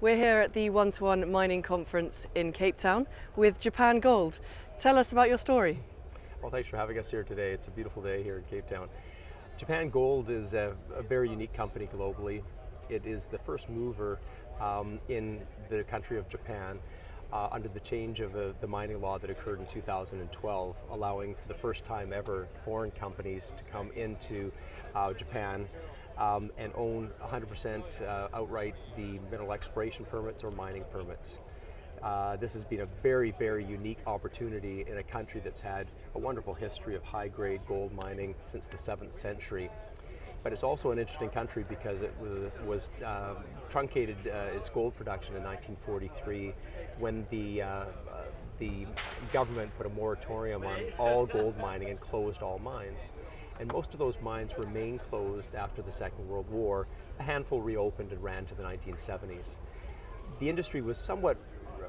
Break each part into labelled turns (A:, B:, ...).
A: We're here at the One-to-One Mining Conference in Cape Town with Japan Gold. Tell us about your story.
B: Well, thanks for having us here today. It's a beautiful day here in Cape Town. Japan Gold is a very unique company globally. It is the first mover in the country of Japan under the change of the mining law that occurred in 2012, allowing for the first time ever foreign companies to come into Japan and own 100% outright the mineral exploration permits or mining permits. This has been a very, very unique opportunity in a country that's had a wonderful history of high-grade gold mining since the 7th century. But it's also an interesting country because it was truncated its gold production in 1943 when the government put a moratorium on all gold mining and closed all mines. And most of those mines remained closed after the Second World War. A handful reopened and ran to the 1970s. The industry was somewhat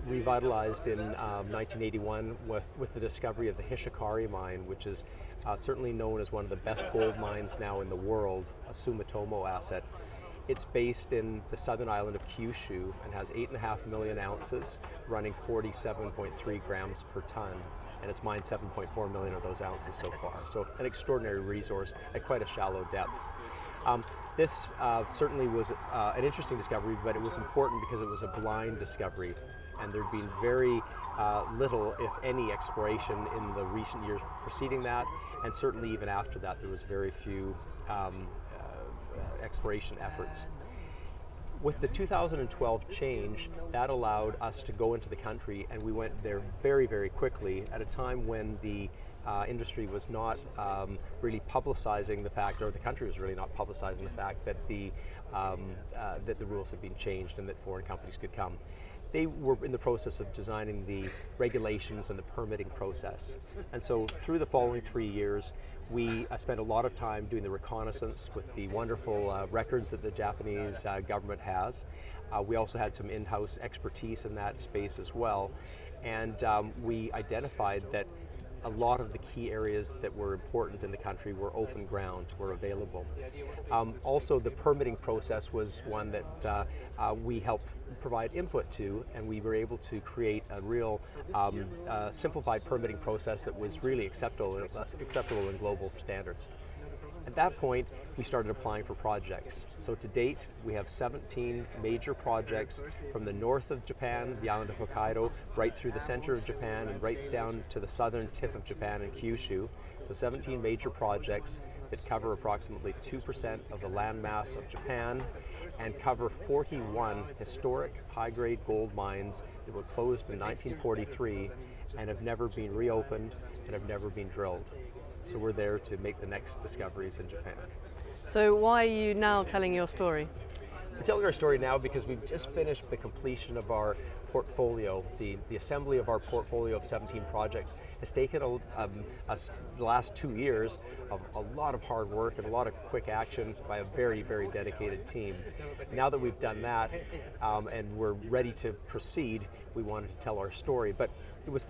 B: revitalized in 1981 with the discovery of the Hishikari mine, which is certainly known as one of the best gold mines now in the world, a Sumitomo asset. It's based in the southern island of Kyushu and has 8.5 million ounces, running 47.3 grams per ton. And it's mined 7.4 million of those ounces so far. So an extraordinary resource at quite a shallow depth. This certainly was an interesting discovery, but it was important because it was a blind discovery. And there'd been very little, if any, exploration in the recent years preceding that, and certainly even after that, there was very few exploration efforts. With the 2012 change, that allowed us to go into the country, and we went there very, very quickly at a time when the industry was not really publicizing the fact, or the country was really not publicizing the fact that the rules had been changed and that foreign companies could come. They were in the process of designing the regulations and the permitting process. And so through the following 3 years, we spent a lot of time doing the reconnaissance with the wonderful records that the Japanese government has. We also had some in-house expertise in that space as well. And we identified that a lot of the key areas that were important in the country were open ground, were available. Also, the permitting process was one that we helped provide input to, and we were able to create a real simplified permitting process that was really acceptable in global standards. At that point, we started applying for projects. So to date, we have 17 major projects from the north of Japan, the island of Hokkaido, right through the center of Japan and right down to the southern tip of Japan in Kyushu. So 17 major projects that cover approximately 2% of the land mass of Japan and cover 41 historic high-grade gold mines that were closed in 1943 and have never been reopened and have never been drilled. So we're there to make the next discoveries in Japan.
A: So why are you now telling your story?
B: We're telling our story now because we've just finished the completion of our portfolio. The assembly of our portfolio of 17 projects has taken us the last 2 years of a lot of hard work and a lot of quick action by a very, very dedicated team. Now that we've done that and we're ready to proceed, we wanted to tell our story. But it was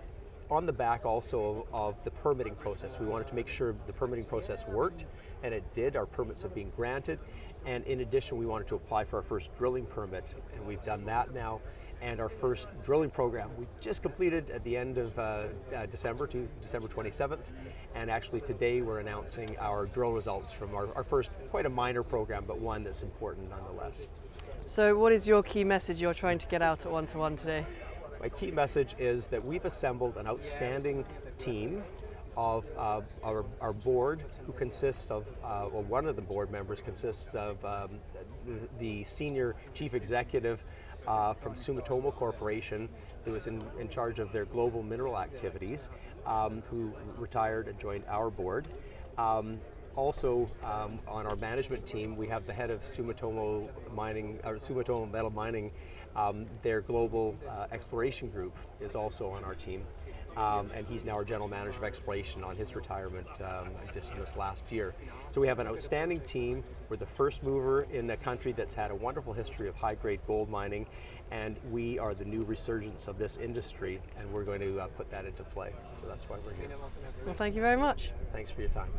B: on the back also of the permitting process. We wanted to make sure the permitting process worked, and it did. Our permits have been granted, and in addition, we wanted to apply for our first drilling permit, and we've done that now. And our first drilling program we just completed at the end of December 27th, and actually today we're announcing our drill results from our first, quite a minor program, but one that's important nonetheless.
A: So what is your key message you're trying to get out at One-to-One today?
B: My key message is that we've assembled an outstanding team of our board, who consists of, well, one of the board members consists of the senior chief executive from Sumitomo Corporation, who was in charge of their global mineral activities, who retired and joined our board. Also, on our management team, we have the head of Sumitomo Metal Mining. Their global exploration group is also on our team, and he's now our general manager of exploration on his retirement just in this last year. So we have an outstanding team. We're the first mover in a country that's had a wonderful history of high-grade gold mining, and we are the new resurgence of this industry, and we're going to put that into play. So that's why we're here.
A: Well, thank you very much.
B: Thanks for your time.